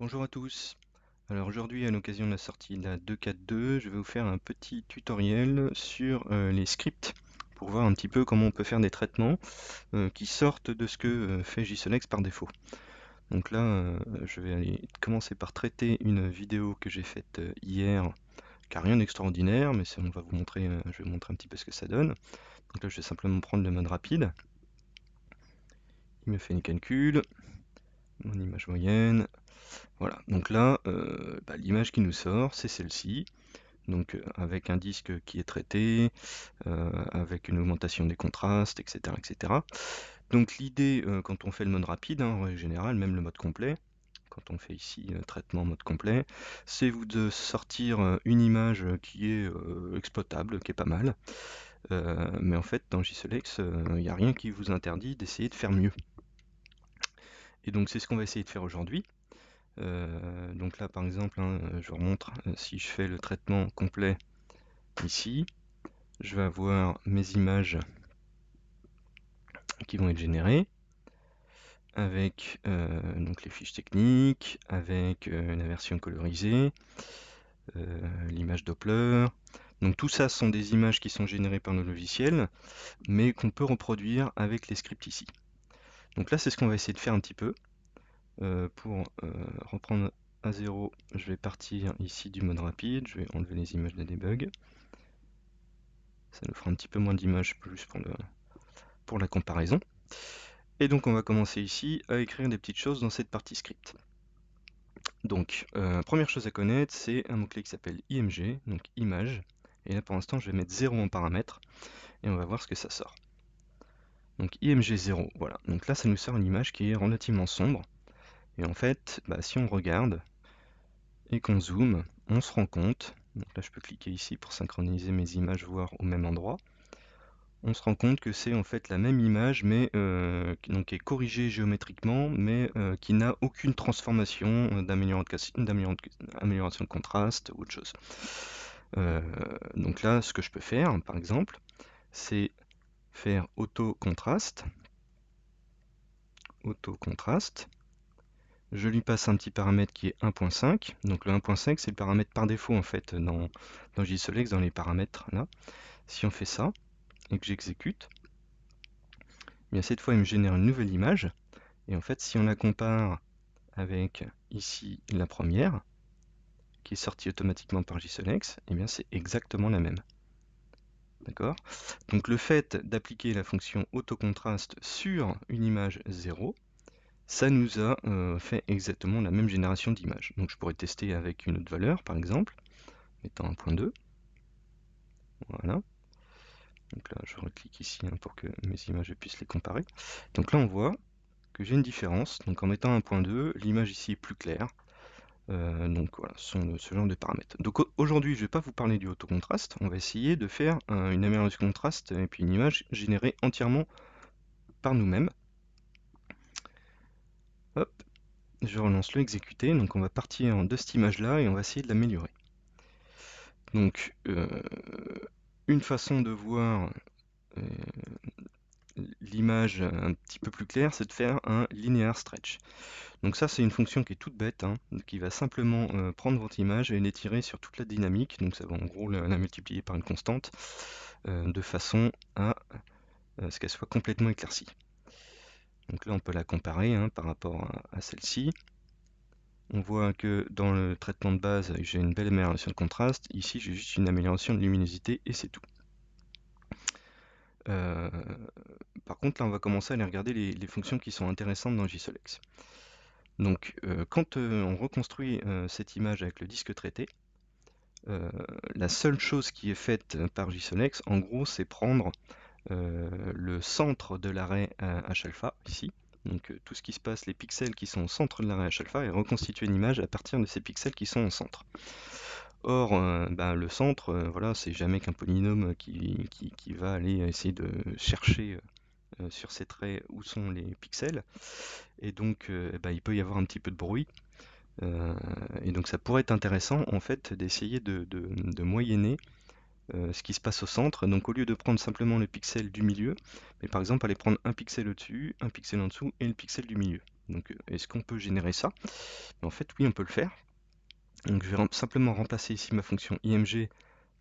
Bonjour à tous. Alors aujourd'hui, à l'occasion de la sortie de la 2.4.2, je vais vous faire un petit tutoriel sur les scripts pour voir un petit peu comment on peut faire des traitements qui sortent de ce que fait JSONex par défaut. Donc là, je vais aller commencer par traiter une vidéo que j'ai faite hier, qui n'a rien d'extraordinaire, mais on va vous montrer, je vais vous montrer un petit peu ce que ça donne. Donc là, je vais simplement prendre le mode rapide. Il me fait les calculs, mon image moyenne. Voilà, donc là, l'image qui nous sort, c'est celle-ci. Donc avec un disque qui est traité, avec une augmentation des contrastes, etc. etc. Donc l'idée, quand on fait le mode rapide, hein, en règle générale, même le mode complet, quand on fait ici traitement mode complet, c'est vous de sortir une image qui est exploitable, qui est pas mal. Mais en fait, dans JSOLEX, il n'y a rien qui vous interdit d'essayer de faire mieux. Et donc c'est ce qu'on va essayer de faire aujourd'hui. Donc là, par exemple, hein, je vous remontre, si je fais le traitement complet ici, je vais avoir mes images qui vont être générées avec donc les fiches techniques, avec la version colorisée, l'image Doppler. Donc tout ça sont des images qui sont générées par nos logiciels, mais qu'on peut reproduire avec les scripts ici. Donc là, c'est ce qu'on va essayer de faire un petit peu. Pour reprendre à zéro, je vais partir ici du mode rapide, je vais enlever les images de debug. Ça nous fera un petit peu moins d'images plus pour la comparaison. Et donc on va commencer ici à écrire des petites choses dans cette partie script. Donc, première chose à connaître, c'est un mot-clé qui s'appelle img, donc image. Et là pour l'instant je vais mettre 0 en paramètre, et on va voir ce que ça sort. Donc img 0, voilà. Donc là ça nous sort une image qui est relativement sombre. Et en fait, si on regarde et qu'on zoome, on se rend compte, donc là je peux cliquer ici pour synchroniser mes images, voir au même endroit, on se rend compte que c'est en fait la même image, mais qui est corrigée géométriquement, mais qui n'a aucune transformation d'amélioration de contraste ou autre chose. Donc là, ce que je peux faire, par exemple, c'est faire auto-contraste. Auto-contraste. Je lui passe un petit paramètre qui est 1.5. Donc le 1.5, c'est le paramètre par défaut en fait dans JSOLEX, dans les paramètres là. Si on fait ça et que j'exécute, bien cette fois il me génère une nouvelle image. Et en fait, si on la compare avec ici la première, qui est sortie automatiquement par JSONex, eh bien c'est exactement la même. D'accord? Donc le fait d'appliquer la fonction autocontrast sur une image 0, ça nous a fait exactement la même génération d'images. Donc je pourrais tester avec une autre valeur, par exemple, mettant 1.2. Voilà. Donc là, je reclique ici hein, pour que mes images puissent les comparer. Donc là, on voit que j'ai une différence. Donc en mettant 1.2, l'image ici est plus claire. Donc voilà, ce sont ce genre de paramètres. Donc aujourd'hui, je ne vais pas vous parler du autocontrast, on va essayer de faire une amélioration de contraste et puis une image générée entièrement par nous-mêmes. Hop, je relance le exécuter, donc on va partir de cette image-là et on va essayer de l'améliorer. Donc une façon de voir l'image un petit peu plus claire, c'est de faire un linear stretch. Donc ça c'est une fonction qui est toute bête, hein, qui va simplement prendre votre image et l'étirer sur toute la dynamique, donc ça va en gros la multiplier par une constante, de façon à ce qu'elle soit complètement éclaircie. Donc là on peut la comparer hein, par rapport à celle-ci. On voit que dans le traitement de base j'ai une belle amélioration de contraste, ici j'ai juste une amélioration de luminosité et c'est tout. Par contre là on va commencer à aller regarder les fonctions qui sont intéressantes dans JSOLEX. Donc quand on reconstruit cette image avec le disque traité, la seule chose qui est faite par JSONex, en gros, c'est prendre le centre de l'arrêt H-alpha, ici, donc tout ce qui se passe, les pixels qui sont au centre de l'arrêt H-alpha, et reconstituer une image à partir de ces pixels qui sont au centre. Or, le centre, voilà, c'est jamais qu'un polynôme qui va aller essayer de chercher sur ces traits où sont les pixels, et donc il peut y avoir un petit peu de bruit. Et donc ça pourrait être intéressant en fait d'essayer de moyenner ce qui se passe au centre. Donc au lieu de prendre simplement le pixel du milieu, mais par exemple aller prendre un pixel au-dessus, un pixel en dessous et le pixel du milieu. Donc est-ce qu'on peut générer ça? En fait, oui, on peut le faire. Donc je vais simplement remplacer ici ma fonction img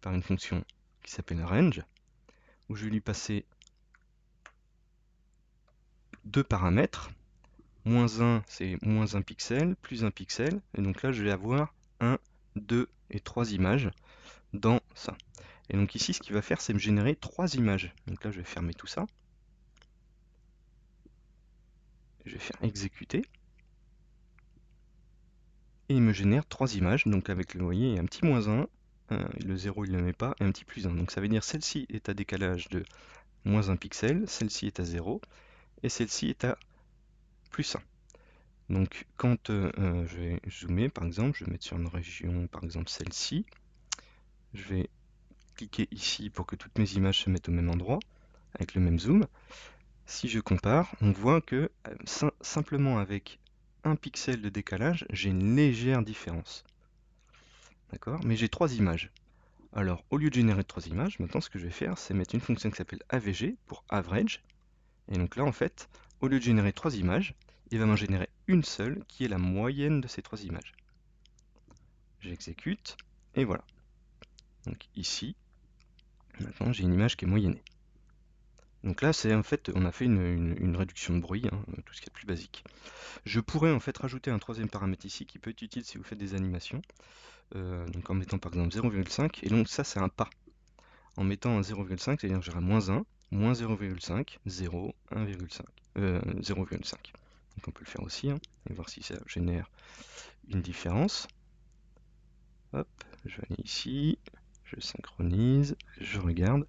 par une fonction qui s'appelle range, où je vais lui passer deux paramètres. Moins 1, c'est moins 1 pixel, plus 1 pixel. Et donc là, je vais avoir 1, 2 et 3 images dans ça. Et donc ici, ce qu'il va faire, c'est me générer 3 images. Donc là, je vais fermer tout ça. Je vais faire exécuter. Et il me génère 3 images. Donc avec, vous voyez, il y a un petit moins 1. Le 0, il ne le met pas. Et un petit plus 1. Donc ça veut dire celle-ci est à décalage de moins 1 pixel. Celle-ci est à 0. Et celle-ci est à plus 1. Donc quand je vais zoomer, par exemple, je vais mettre sur une région, par exemple celle-ci. Je vais cliquer ici pour que toutes mes images se mettent au même endroit, avec le même zoom. Si je compare, on voit que simplement avec un pixel de décalage, j'ai une légère différence. D'accord? Mais j'ai 3 images. Alors, au lieu de générer 3 images, maintenant ce que je vais faire, c'est mettre une fonction qui s'appelle avg pour average. Et donc là, en fait, au lieu de générer 3 images, il va m'en générer une seule qui est la moyenne de ces 3 images. J'exécute, et voilà. Donc ici, maintenant j'ai une image qui est moyennée. Donc là, c'est en fait, on a fait une réduction de bruit, hein, tout ce qui est plus basique. Je pourrais en fait rajouter un troisième paramètre ici qui peut être utile si vous faites des animations. Donc en mettant par exemple 0,5, et donc ça c'est un pas. En mettant un 0,5, c'est-à-dire que j'aurai moins 1, moins 0,5, 0, 1,5, 0,5. Donc on peut le faire aussi, hein, et voir si ça génère une différence. Hop, je vais aller ici, je synchronise, je regarde.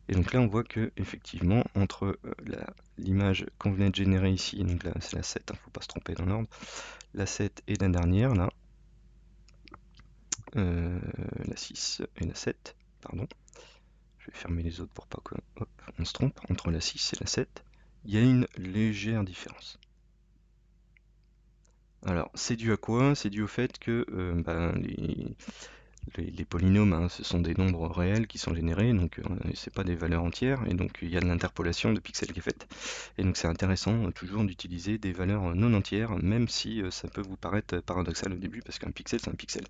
Et donc là, on voit que effectivement, entre l'image qu'on venait de générer ici, donc là c'est la 7, il ne faut pas se tromper dans l'ordre, la 7 et la dernière, là, la 6 et la 7, pardon. Je vais fermer les autres pour pas qu'on se trompe. Entre la 6 et la 7, il y a une légère différence. Alors, c'est dû à quoi? C'est dû au fait que les polynômes, hein, ce sont des nombres réels qui sont générés, donc c'est pas des valeurs entières, et donc il y a de l'interpolation de pixels qui est faite. Et donc c'est intéressant toujours d'utiliser des valeurs non entières, même si ça peut vous paraître paradoxal au début, parce qu'un pixel c'est un pixel.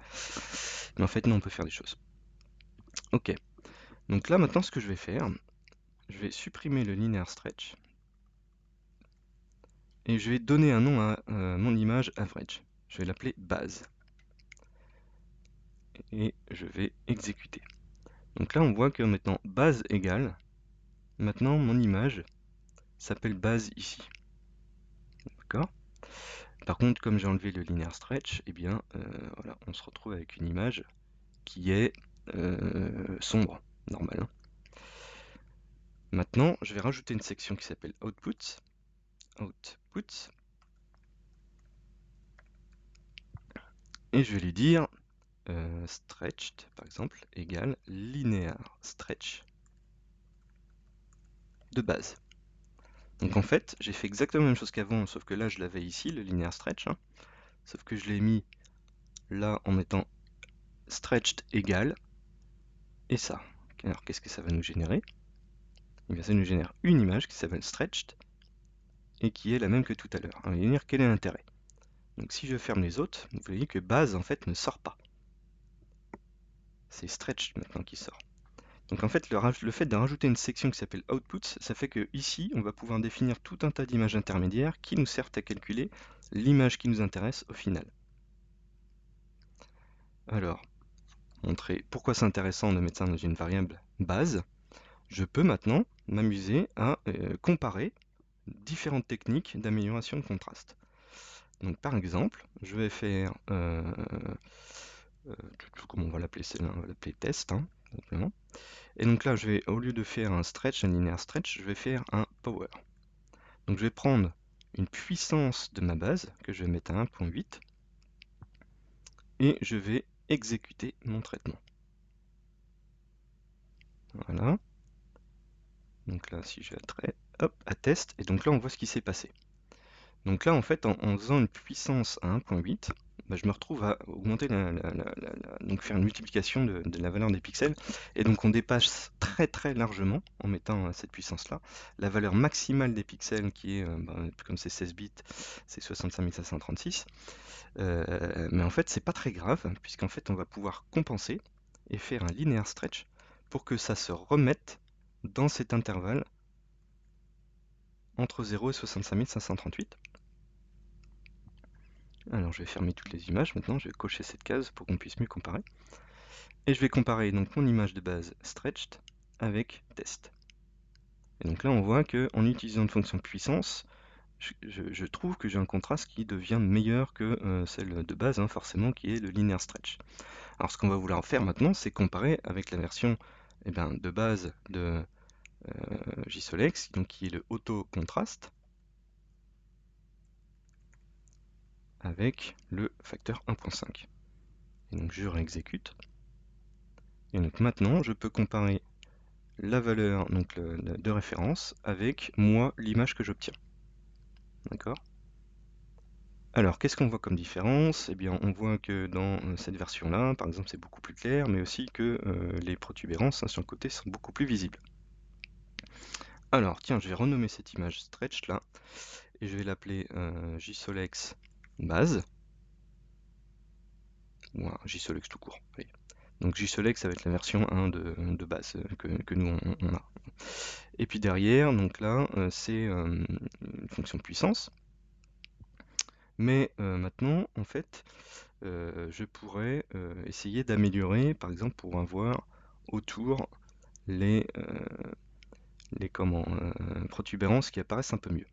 Mais en fait non, on peut faire des choses. Ok, donc là maintenant ce que je vais faire, je vais supprimer le linear stretch, et je vais donner un nom à mon image average. Je vais l'appeler base. Et je vais exécuter. Donc là on voit que maintenant base égale, maintenant mon image s'appelle base ici. D'accord? Par contre, comme j'ai enlevé le linear stretch, eh bien, voilà, on se retrouve avec une image qui est sombre, normal. Hein. Maintenant, je vais rajouter une section qui s'appelle output. Output. Et je vais lui dire stretched, par exemple, égale linear stretch de base. Donc en fait, j'ai fait exactement la même chose qu'avant, sauf que là, je l'avais ici, le linear stretch. Hein, sauf que je l'ai mis là en mettant stretched égale et ça. Alors qu'est-ce que ça va nous générer? Et bien ça nous génère une image qui s'appelle stretched et qui est la même que tout à l'heure. On va dire quel est l'intérêt. Donc si je ferme les autres, vous voyez que base en fait ne sort pas. C'est stretched maintenant qui sort. Donc en fait le fait de rajouter une section qui s'appelle outputs, ça fait que ici on va pouvoir définir tout un tas d'images intermédiaires qui nous servent à calculer l'image qui nous intéresse au final. Alors, montrer pourquoi c'est intéressant de mettre ça dans une variable base, je peux maintenant m'amuser à comparer différentes techniques d'amélioration de contraste. Donc par exemple, je vais faire, comment on va l'appeler celle-là? On va l'appeler test, hein, simplement. Et donc là, je vais, au lieu de faire un stretch, un linear stretch, je vais faire un power. Donc je vais prendre une puissance de ma base, que je vais mettre à 1.8, et je vais exécuter mon traitement. Voilà. Donc là, si je vais à test, et donc là, on voit ce qui s'est passé. Donc là, en fait, en faisant une puissance à 1.8, je me retrouve à augmenter donc faire une multiplication de la valeur des pixels, et donc on dépasse très très largement, en mettant cette puissance-là, la valeur maximale des pixels qui est, comme c'est 16 bits, c'est 65 536, mais en fait c'est pas très grave, puisqu'en fait on va pouvoir compenser et faire un linear stretch pour que ça se remette dans cet intervalle entre 0 et 65 538. Alors je vais fermer toutes les images maintenant, je vais cocher cette case pour qu'on puisse mieux comparer. Et je vais comparer donc mon image de base stretched avec test. Et donc là on voit qu'en utilisant une fonction de puissance, je trouve que j'ai un contraste qui devient meilleur que celle de base, hein, forcément, qui est le linear stretch. Alors ce qu'on va vouloir faire maintenant, c'est comparer avec la version de base de JSOLEX, donc qui est le auto contraste, avec le facteur 1.5. Et donc je réexécute. Et donc maintenant, je peux comparer la valeur donc de référence avec moi, l'image que j'obtiens. D'accord? Alors, qu'est-ce qu'on voit comme différence? Eh bien, on voit que dans cette version-là, par exemple, c'est beaucoup plus clair, mais aussi que les protubérances, hein, sur le côté sont beaucoup plus visibles. Alors, tiens, je vais renommer cette image stretch là, et je vais l'appeler JSOLEX base, ou JSOLEX tout court. Allez. Donc JSOLEX, ça va être la version 1 de base que nous on a. Et puis derrière, donc là, c'est une fonction de puissance. Mais maintenant, en fait, je pourrais essayer d'améliorer, par exemple, pour avoir autour les, protubérances qui apparaissent un peu mieux.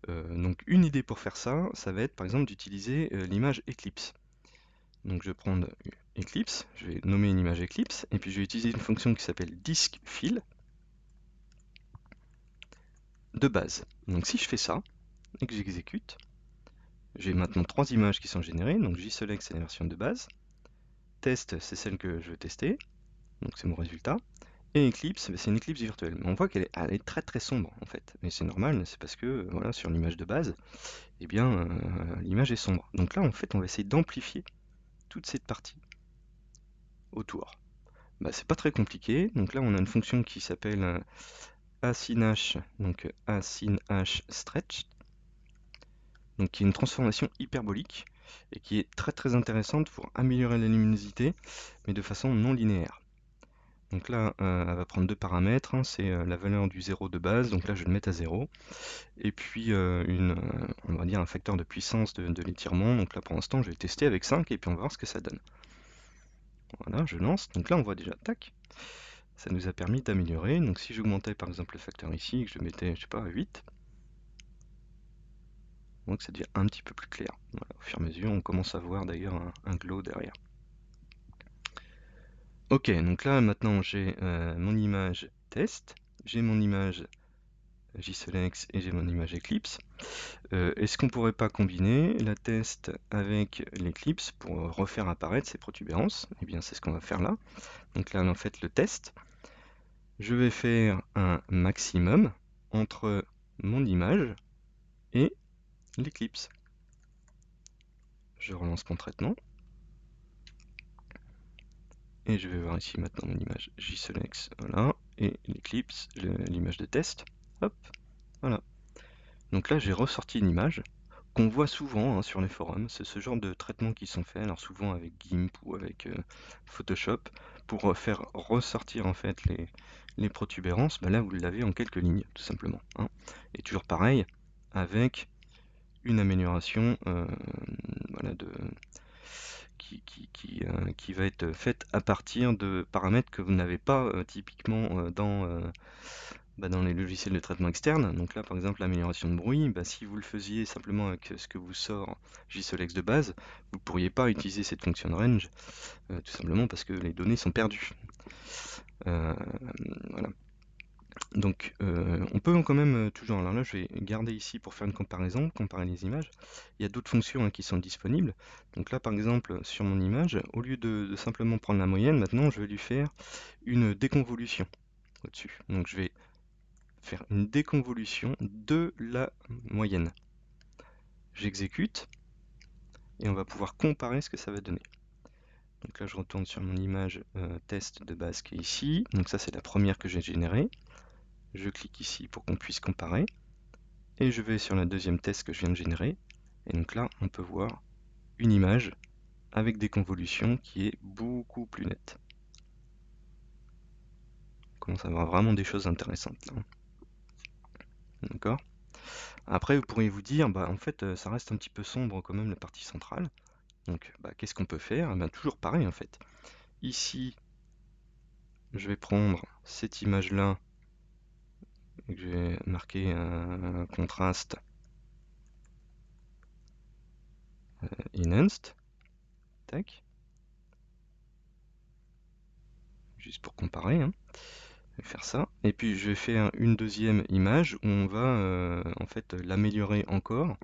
Donc une idée pour faire ça, ça va être par exemple d'utiliser l'image Eclipse. Donc je vais prendre Eclipse, je vais nommer une image Eclipse, et puis je vais utiliser une fonction qui s'appelle diskFill de base. Donc si je fais ça, et que j'exécute, j'ai maintenant 3 images qui sont générées, donc JSELECT c'est la version de base, test c'est celle que je veux tester, donc c'est mon résultat, et Eclipse, c'est une Eclipse virtuelle. Mais on voit qu'elle est très très sombre en fait, mais c'est normal, c'est parce que voilà, sur l'image de base, eh bien l'image est sombre. Donc là en fait on va essayer d'amplifier toute cette partie autour. C'est pas très compliqué, donc là on a une fonction qui s'appelle asynH, donc asynH stretch, donc qui est une transformation hyperbolique et qui est très très intéressante pour améliorer la luminosité, mais de façon non linéaire. Donc là, elle va prendre deux paramètres, hein, c'est la valeur du 0 de base, donc là je vais le mettre à 0, et puis on va dire un facteur de puissance de l'étirement, donc là pour l'instant je vais le tester avec 5, et puis on va voir ce que ça donne. Voilà, je lance, donc là on voit déjà, tac, ça nous a permis d'améliorer, donc si j'augmentais par exemple le facteur ici, et que je le mettais, je sais pas, à 8, donc ça devient un petit peu plus clair. Voilà, au fur et à mesure, on commence à voir d'ailleurs un glow derrière. Ok, donc là maintenant j'ai mon image test, j'ai mon image JSOLEX et j'ai mon image Eclipse. Est-ce qu'on pourrait pas combiner la test avec l'Eclipse pour refaire apparaître ces protubérances? Eh bien c'est ce qu'on va faire là. Donc là en fait le test, je vais faire un maximum entre mon image et l'Eclipse. Je relance mon traitement. Et je vais voir ici maintenant mon image JSOLEX, voilà, et l'Eclipse, l'image de test. Hop, voilà. Donc là j'ai ressorti une image qu'on voit souvent, hein, sur les forums. C'est ce genre de traitements qui sont faits, alors souvent avec GIMP ou avec Photoshop, pour faire ressortir en fait les protubérances. Là vous l'avez en quelques lignes, tout simplement, hein. Et toujours pareil, avec une amélioration voilà, qui va être faite à partir de paramètres que vous n'avez pas typiquement dans les logiciels de traitement externe. Donc là, par exemple, l'amélioration de bruit, si vous le faisiez simplement avec ce que vous sort JSOLEX de base, vous ne pourriez pas utiliser cette fonction de range, tout simplement parce que les données sont perdues. Voilà. Donc on peut quand même toujours, alors là je vais garder ici pour faire une comparaison, comparer les images. Il y a d'autres fonctions, hein, qui sont disponibles. Donc là par exemple sur mon image, au lieu de simplement prendre la moyenne, maintenant je vais lui faire une déconvolution au-dessus. Donc je vais faire une déconvolution de la moyenne. J'exécute, et on va pouvoir comparer ce que ça va donner. Donc là, je retourne sur mon image test de base qui est ici. Donc ça, c'est la première que j'ai générée. Je clique ici pour qu'on puisse comparer. Et je vais sur la deuxième test que je viens de générer. Et donc là, on peut voir une image avec des convolutions qui est beaucoup plus nette. On commence à voir vraiment des choses intéressantes là. D'accord? Après, vous pourriez vous dire, bah, en fait, ça reste un petit peu sombre quand même la partie centrale. Donc, bah, qu'est-ce qu'on peut faire? Eh ben, toujours pareil en fait. Ici, je vais prendre cette image-là, que je vais marquer un contraste enhanced. Tac. Juste pour comparer, hein. Je vais faire ça. Et puis je vais faire une deuxième image où on va en fait l'améliorer encore.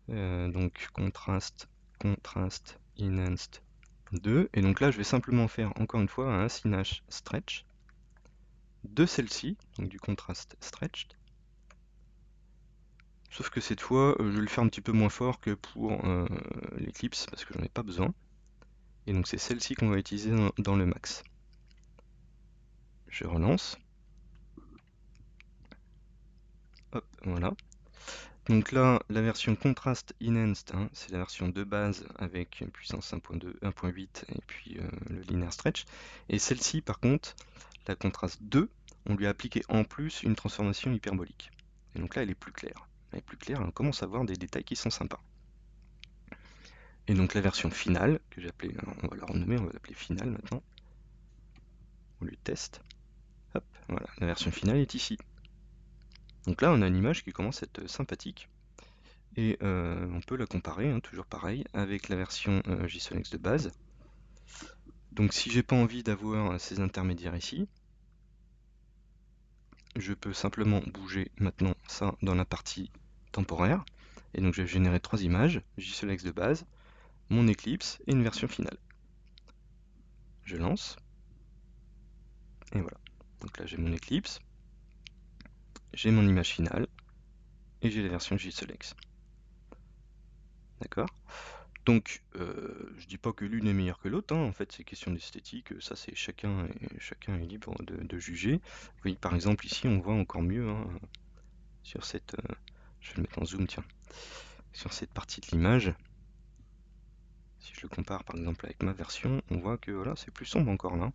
Donc contraste, contraste, enhanced 2. Et donc là, je vais simplement faire encore une fois un assinage stretch de celle-ci, donc du contraste stretched. Sauf que cette fois, je vais le faire un petit peu moins fort que pour l'Eclipse, parce que j'en ai pas besoin. Et donc c'est celle-ci qu'on va utiliser dans le max. Je relance. Hop, voilà. Donc là, la version Contrast Enhanced, hein, c'est la version de base avec puissance 1.2, 1.8 et puis le linear stretch. Et celle-ci, par contre, la Contrast 2, on lui a appliqué en plus une transformation hyperbolique. Et donc là, elle est plus claire. Elle est plus claire, on commence à voir des détails qui sont sympas. Et donc la version finale, que j'ai appelée, on va la renommer, on va l'appeler finale maintenant. On lui teste. Hop, voilà, la version finale est ici. Donc là, on a une image qui commence à être sympathique. Et on peut la comparer, hein, toujours pareil, avec la version JSONX de base. Donc si j'ai pas envie d'avoir ces intermédiaires ici, je peux simplement bouger maintenant ça dans la partie temporaire. Et donc je vais générer 3 images, JSONX de base, mon Eclipse et une version finale. Je lance. Et voilà. Donc là j'ai mon Eclipse, j'ai mon image finale, et j'ai la version JSONX. D'accord? Donc, je dis pas que l'une est meilleure que l'autre, hein, en fait c'est question d'esthétique, ça c'est chacun est libre de juger. Vous voyez par exemple ici on voit encore mieux, hein, sur cette, je vais le mettre en zoom tiens, sur cette partie de l'image. Si je le compare par exemple avec ma version, on voit que voilà c'est plus sombre encore là.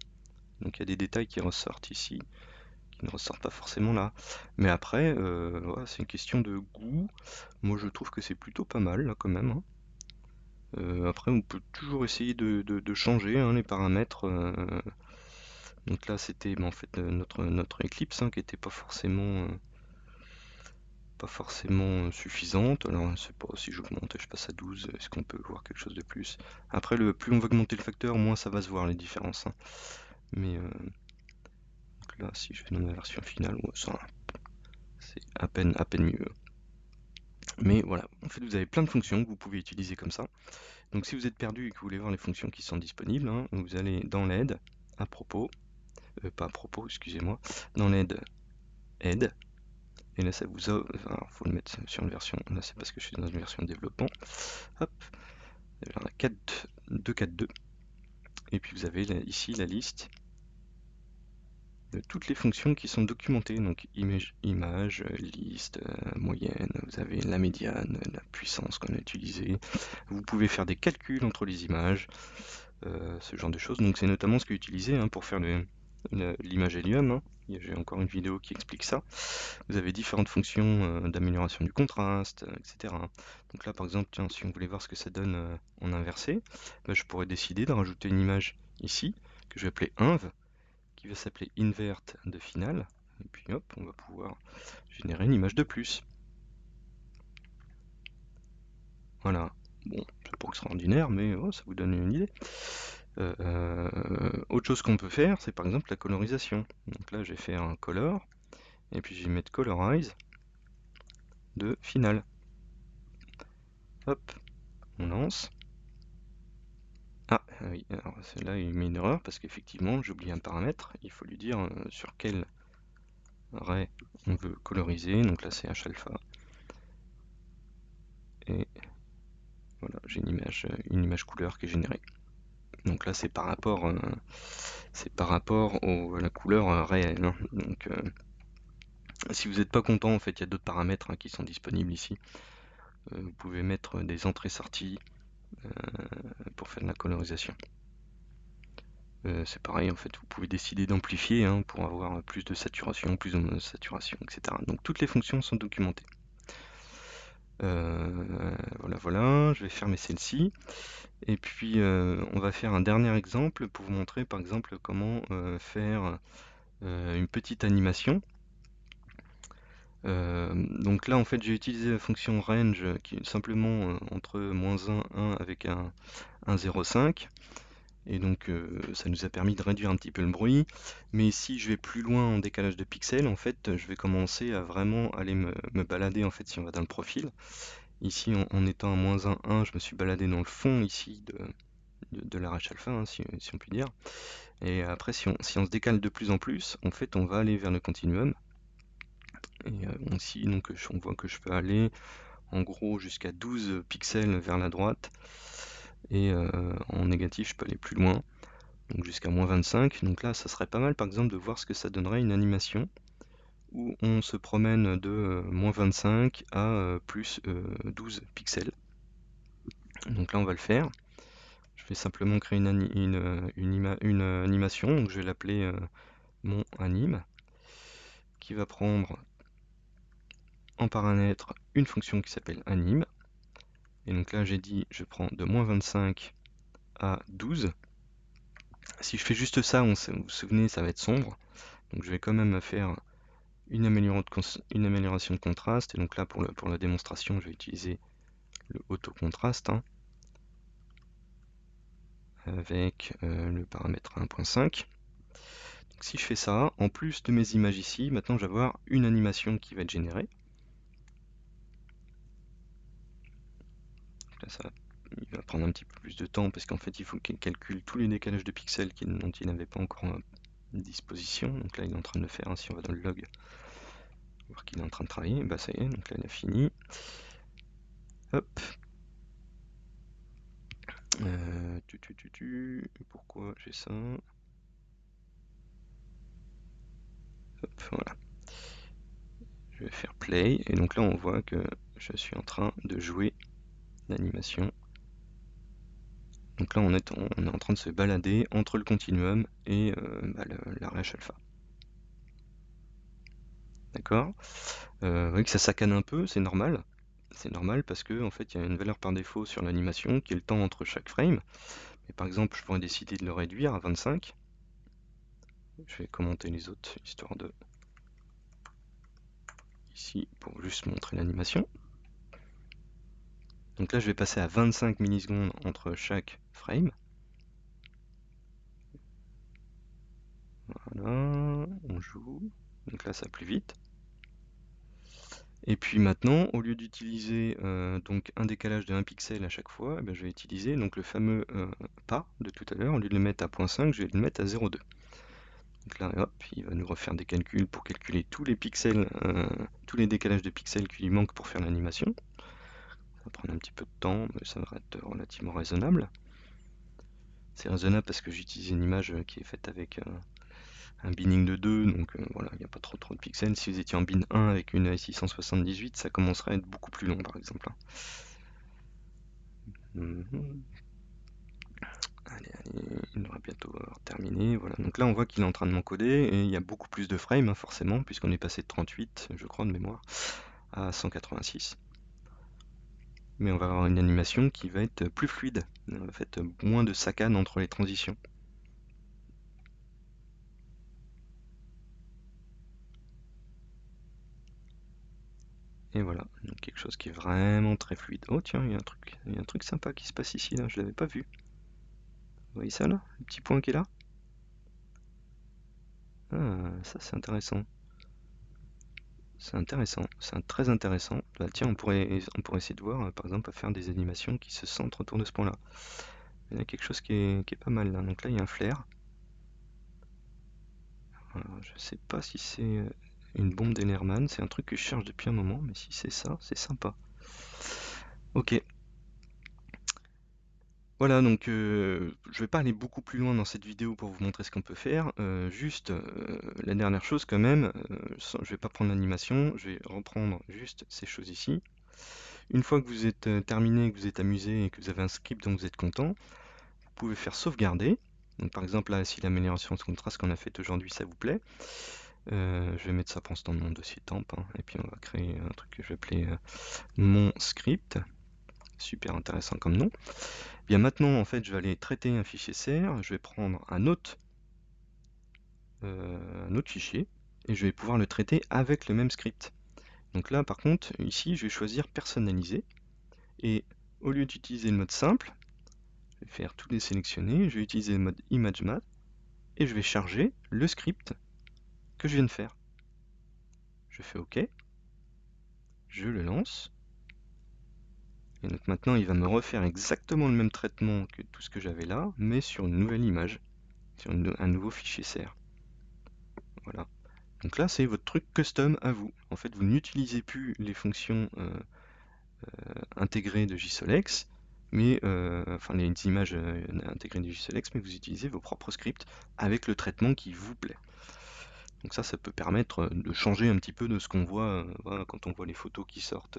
Donc il y a des détails qui ressortent ici, qui ne ressortent pas forcément là. Mais après, voilà, c'est une question de goût. Moi je trouve que c'est plutôt pas mal là quand même, hein. Après, on peut toujours essayer de changer hein, les paramètres. Donc là, c'était en fait notre Eclipse hein, qui n'était pas forcément suffisante. Alors, je ne sais pas si j'augmente et je passe à 12, est-ce qu'on peut voir quelque chose de plus? Après, plus on va augmenter le facteur, moins ça va se voir les différences, hein. Mais donc là, si je vais dans ma version finale, ouais, ça, c'est à peine mieux. Mais voilà, en fait, vous avez plein de fonctions que vous pouvez utiliser comme ça. Donc si vous êtes perdu et que vous voulez voir les fonctions qui sont disponibles, hein, vous allez dans l'aide, à propos, pas à propos, excusez-moi, dans l'aide, aide, et là ça vous a, alors faut le mettre sur une version, là c'est parce que je suis dans une version de développement, hop, vous avez la 2.4.2, et puis vous avez là, ici la liste de toutes les fonctions qui sont documentées, donc image, liste, moyenne, vous avez la médiane, la puissance qu'on a utilisée, vous pouvez faire des calculs entre les images, ce genre de choses. Donc c'est notamment ce qui est utilisé hein, pour faire l'image Helium, hein. J'ai encore une vidéo qui explique ça. Vous avez différentes fonctions d'amélioration du contraste, etc. Donc là par exemple, tiens, si on voulait voir ce que ça donne en inversé, bah, je pourrais décider de rajouter une image ici, que je vais appeler inv, qui va s'appeler invert de finale. Et puis hop, on va pouvoir générer une image de plus. Voilà. Bon, c'est pas extraordinaire, mais oh, ça vous donne une idée. Autre chose qu'on peut faire, c'est par exemple la colorisation. Donc là, je vais faire un color, et puis je vais mettre colorize de finale. Hop, on lance. Ah oui, alors là il met une erreur parce qu'effectivement j'ai oublié un paramètre. Il faut lui dire sur quel ray on veut coloriser. Donc là c'est H alpha. Et Voilà, j'ai une image couleur qui est générée. Donc là, c'est par rapport à la couleur réelle, hein. Donc, si vous n'êtes pas content, en fait, il y a d'autres paramètres, hein, qui sont disponibles ici. Vous pouvez mettre des entrées-sorties pour faire de la colorisation. C'est pareil, en fait, vous pouvez décider d'amplifier, hein, pour avoir plus de saturation, plus de monosaturation, etc. Donc toutes les fonctions sont documentées. Voilà, je vais fermer celle-ci. Et puis on va faire un dernier exemple pour vous montrer par exemple comment faire une petite animation. Donc là en fait j'ai utilisé la fonction range qui est simplement entre -1, 1 avec un 0,5. Et donc ça nous a permis de réduire un petit peu le bruit. Mais si je vais plus loin en décalage de pixels, en fait, je vais commencer à vraiment aller me balader en fait si on va dans le profil. Ici, en étant à -1, 1, je me suis baladé dans le fond ici de l'arrache alpha, hein, si on peut dire. Et après, si on se décale de plus en plus, en fait, on va aller vers le continuum. Et ici, donc, on voit que je peux aller en gros jusqu'à 12 pixels vers la droite. Et en négatif, je peux aller plus loin, donc jusqu'à -25. Donc là, ça serait pas mal, par exemple, de voir ce que ça donnerait une animation où on se promène de -25 à plus 12 pixels. Donc là, on va le faire. Je vais simplement créer une animation, donc je vais l'appeler mon anime, qui va prendre en paramètre une fonction qui s'appelle anime. Et donc là, j'ai dit, je prends de -25 à 12. Si je fais juste ça, vous vous souvenez, ça va être sombre. Donc je vais quand même faire une amélioration de contraste. Et donc là, pour la démonstration, je vais utiliser le auto-contraste, hein, avec le paramètre 1.5. Si je fais ça, en plus de mes images ici, maintenant je vais avoir une animation qui va être générée. Là, il va prendre un petit peu plus de temps parce qu'en fait il faut qu'il calcule tous les décalages de pixels dont il n'avait pas encore à disposition. Donc là il est en train de le faire, hein. Si on va dans le log, on va voir qu'il est en train de travailler. Bah ça y est, donc là il a fini. Hop. Pourquoi j'ai ça? Hop, voilà. Je vais faire play et donc là on voit que je suis en train de jouer l'animation. Donc là on est en train de se balader entre le continuum et l'arrache alpha. D'accord? Vous voyez que ça saccane un peu, c'est normal. C'est normal parce que en fait il y a une valeur par défaut sur l'animation qui est le temps entre chaque frame. Mais par exemple je pourrais décider de le réduire à 25. Je vais commenter les autres histoire de ici pour juste montrer l'animation. Donc là je vais passer à 25 millisecondes entre chaque frame. Voilà, on joue. Donc là ça va plus vite. Et puis maintenant, au lieu d'utiliser donc un décalage de 1 pixel à chaque fois, eh ben, je vais utiliser donc le fameux pas de tout à l'heure. Au lieu de le mettre à 0.5, je vais le mettre à 0.2. Donc là, hop, il va nous refaire des calculs pour calculer tous les pixels, tous les décalages de pixels qui lui manquent pour faire l'animation. Ça va prendre un petit peu de temps, mais ça va être relativement raisonnable. C'est raisonnable parce que j'utilise une image qui est faite avec un binning de 2, donc voilà, il n'y a pas trop de pixels. Si vous étiez en bin 1 avec une i678, ça commencerait à être beaucoup plus long par exemple, hein. Allez, il devra bientôt avoir terminé. Voilà, donc là on voit qu'il est en train de m'encoder et il y a beaucoup plus de frames, hein, forcément, puisqu'on est passé de 38, je crois, de mémoire, à 186. Mais on va avoir une animation qui va être plus fluide, en fait moins de saccades entre les transitions. Et voilà, donc quelque chose qui est vraiment très fluide. Oh tiens, il y a un truc sympa qui se passe ici, là, je l'avais pas vu. Vous voyez ça là? Le petit point qui est là? Ah, ça c'est intéressant. C'est très intéressant. Bah, tiens, on pourrait essayer de voir, par exemple, à faire des animations qui se centrent autour de ce point-là. Il y a quelque chose qui est pas mal là. Donc là, il y a un flair. Alors, je sais pas si c'est une bombe d'Ellerman. C'est un truc que je cherche depuis un moment, mais si c'est ça, c'est sympa. Ok. Voilà, donc je vais pas aller beaucoup plus loin dans cette vidéo pour vous montrer ce qu'on peut faire. Juste, la dernière chose quand même, je vais pas prendre l'animation, je vais reprendre juste ces choses ici. Une fois que vous êtes terminé, que vous êtes amusé et que vous avez un script dont vous êtes content, vous pouvez faire sauvegarder. Donc par exemple là, si l'amélioration de contraste qu'on a faite aujourd'hui, ça vous plaît, je vais mettre ça pour l'instant dans mon dossier temp, hein, et puis on va créer un truc que je vais appeler mon script. Super intéressant comme nom. Bien maintenant, en fait, je vais aller traiter un fichier CR, je vais prendre un autre fichier, et je vais pouvoir le traiter avec le même script. Donc là, par contre, ici, je vais choisir personnaliser, et au lieu d'utiliser le mode simple, je vais faire tous les sélectionnés, je vais utiliser le mode ImageMath, et je vais charger le script que je viens de faire. Je fais OK, je le lance, et donc maintenant il va me refaire exactement le même traitement que tout ce que j'avais là, mais sur une nouvelle image, sur un nouveau fichier CR. Voilà. Donc là, c'est votre truc custom à vous. En fait, vous n'utilisez plus les fonctions intégrées de JSOLEX, mais enfin les images intégrées de JSOLEX, mais vous utilisez vos propres scripts avec le traitement qui vous plaît. Donc ça peut permettre de changer un petit peu de ce qu'on voit voilà, quand on voit les photos qui sortent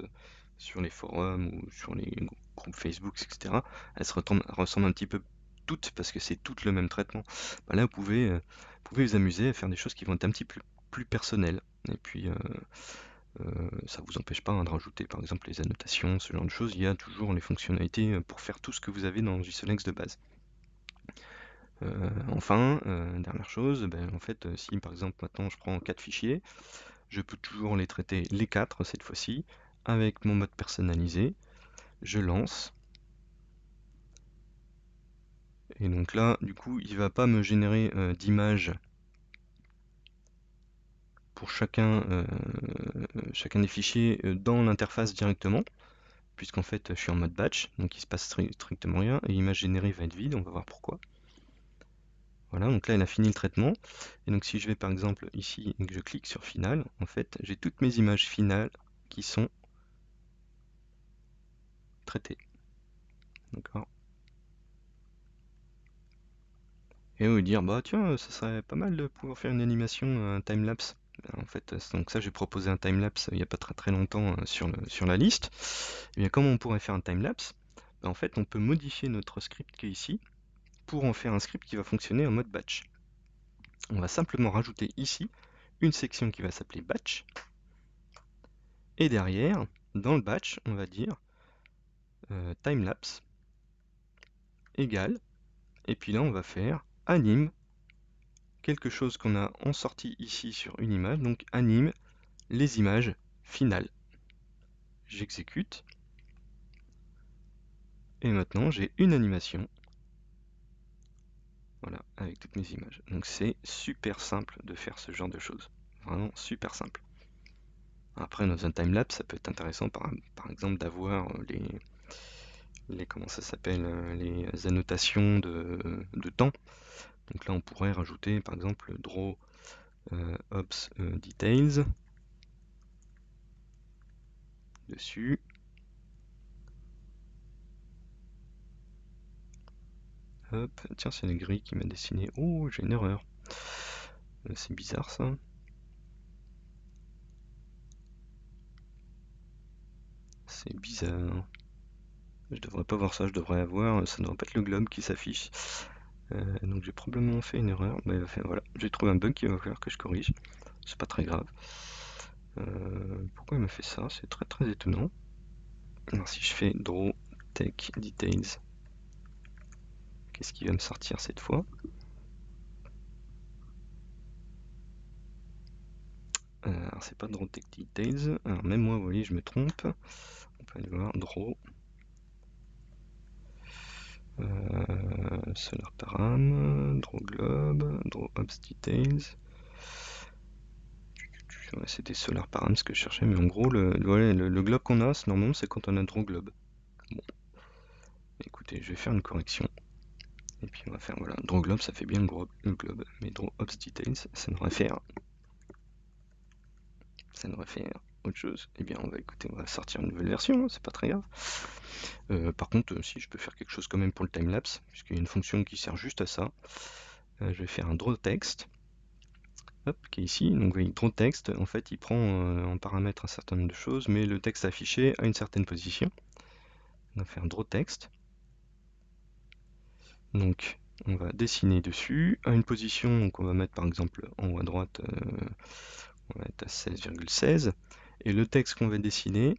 sur les forums ou sur les groupes Facebook, etc. Elles se ressemblent un petit peu toutes parce que c'est toutes le même traitement. Bah là, vous pouvez vous amuser à faire des choses qui vont être un petit peu plus personnelles. Et puis, ça vous empêche pas hein, de rajouter par exemple les annotations, ce genre de choses. Il y a toujours les fonctionnalités pour faire tout ce que vous avez dans JSONEX de base. Enfin, dernière chose, ben, en fait, si par exemple maintenant je prends 4 fichiers, je peux toujours les traiter les 4 cette fois-ci, avec mon mode personnalisé. Je lance. Et donc là, du coup, il va pas me générer d'images pour chacun des fichiers dans l'interface directement, puisqu'en fait je suis en mode batch, donc il se passe strictement rien, et l'image générée va être vide, on va voir pourquoi. Voilà, donc là il a fini le traitement, et donc si je vais par exemple ici et que je clique sur Final, en fait j'ai toutes mes images finales qui sont traitées. D'accord. Et vous dire, bah tiens, ça serait pas mal de pouvoir faire une animation, un timelapse. En fait, donc ça j'ai proposé un timelapse il n'y a pas très longtemps sur la liste. Et bien comment on pourrait faire un timelapse? En fait, on peut modifier notre script qui est ici pour en faire un script qui va fonctionner en mode batch. On va simplement rajouter ici une section qui va s'appeler batch. Et derrière, dans le batch, on va dire timelapse égale. Et puis là, on va faire anime quelque chose qu'on a en sortie ici sur une image, donc anime les images finales. J'exécute. Et maintenant, j'ai une animation. Voilà, avec toutes mes images. Donc c'est super simple de faire ce genre de choses. Vraiment super simple. Après, dans un timelapse, ça peut être intéressant par exemple d'avoir comment ça s'appelle, les annotations de temps. Donc là, on pourrait rajouter par exemple draw ops details dessus. Hop, tiens, c'est une grille qui m'a dessiné. Oh, j'ai une erreur. C'est bizarre ça. C'est bizarre. Je devrais pas voir ça, je devrais avoir. Ça ne devrait pas être le globe qui s'affiche. Donc j'ai probablement fait une erreur. Mais enfin, voilà, j'ai trouvé un bug qui va falloir que je corrige. C'est pas très grave. Pourquoi il me fait ça? C'est très étonnant. Alors si je fais draw tech details, qu'est-ce qui va me sortir cette fois? Alors c'est pas draw tech details. Alors même moi, vous voyez, je me trompe. On peut aller voir draw solar param, draw globe, draw ops details. Ouais, c'était solar param ce que je cherchais, mais en gros, le globe qu'on a, normalement, c'est quand on a draw globe. Bon, écoutez, je vais faire une correction. Et puis on va faire, voilà, draw globe, ça fait bien le globe, mais draw ops details, ça devrait faire. Ça devrait faire. autre chose, eh bien on va sortir une nouvelle version, hein, c'est pas très grave. Par contre, si je peux faire quelque chose quand même pour le timelapse, puisqu'il y a une fonction qui sert juste à ça, je vais faire un draw text, hop, qui est ici. Donc vous voyez, draw text, en fait, il prend en paramètre un certain nombre de choses, mais le texte affiché à une certaine position. On va faire draw text. Donc on va dessiner dessus à une position, donc on va mettre par exemple en haut à droite, on va être à 16,16. Et le texte qu'on va dessiner,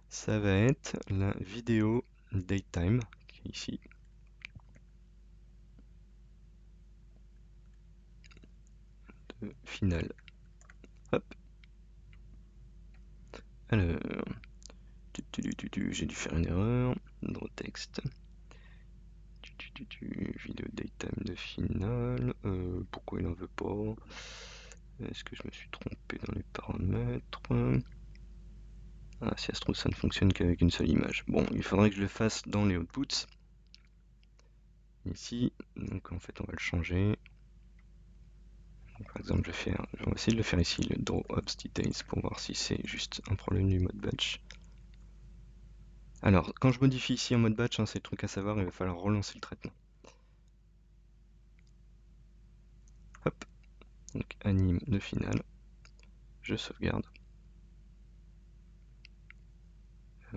ça va être la vidéo datetime, qui est ici. De finale. Hop. Alors, j'ai dû faire une erreur. Draw text. Vidéo datetime de finale. Pourquoi il en veut pas? Est-ce que je me suis trompé dans les paramètres? Ah, si ça se trouve, ça ne fonctionne qu'avec une seule image. Bon, il faudrait que je le fasse dans les outputs. Ici, donc en fait, on va le changer. Par exemple, on va essayer de le faire ici, le draw ops details, pour voir si c'est juste un problème du mode batch. Alors, quand je modifie ici en mode batch, hein, c'est le truc à savoir, il va falloir relancer le traitement. Hop, donc anime de finale, je sauvegarde.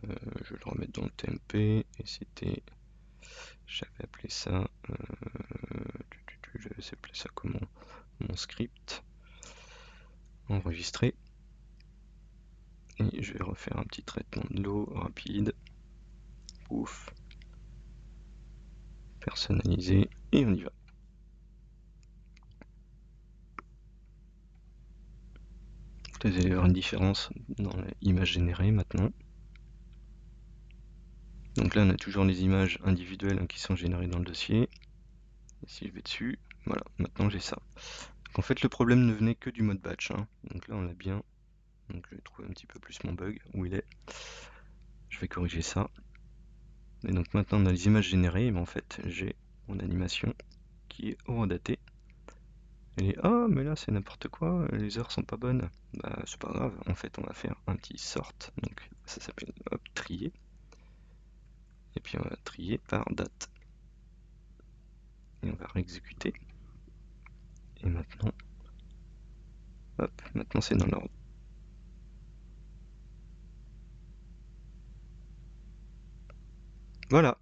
Je vais le remettre dans le TMP, et c'était... J'avais appelé ça... j'avais appelé ça comment? Mon script. Enregistré. Et je vais refaire un petit traitement de l'eau rapide. Ouf. Personnalisé, et on y va. Vous allez voir une différence dans l'image générée maintenant. Donc là on a toujours les images individuelles, hein, qui sont générées dans le dossier. Et si je vais dessus, voilà, maintenant j'ai ça. Donc en fait le problème ne venait que du mode batch, hein. Donc là on l'a bien. Donc je vais trouver un petit peu plus mon bug, où il est. Je vais corriger ça. Et donc maintenant on a les images générées, mais en fait j'ai mon animation qui est horodatée. Et ah mais là c'est n'importe quoi, les heures sont pas bonnes. Bah c'est pas grave, en fait on va faire un petit sort, donc ça s'appelle hop trier. Et puis on va trier par date. Et on va réexécuter. Et maintenant, hop, maintenant c'est dans l'ordre. Voilà.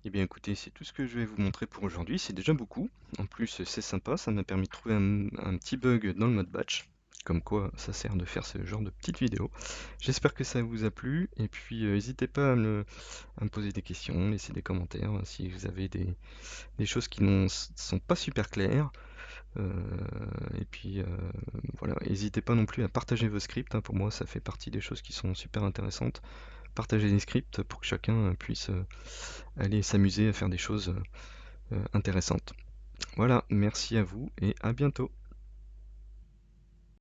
Et bien écoutez, c'est tout ce que je vais vous montrer pour aujourd'hui, c'est déjà beaucoup. En plus c'est sympa, ça m'a permis de trouver un petit bug dans le mode batch. Comme quoi ça sert de faire ce genre de petites vidéos. J'espère que ça vous a plu, et puis n'hésitez pas à me poser des questions, laisser des commentaires si vous avez des choses qui ne sont pas super claires. Et puis voilà, n'hésitez pas non plus à partager vos scripts, hein. Pour moi ça fait partie des choses qui sont super intéressantes. Partager les scripts pour que chacun puisse aller s'amuser à faire des choses intéressantes. Voilà, merci à vous et à bientôt.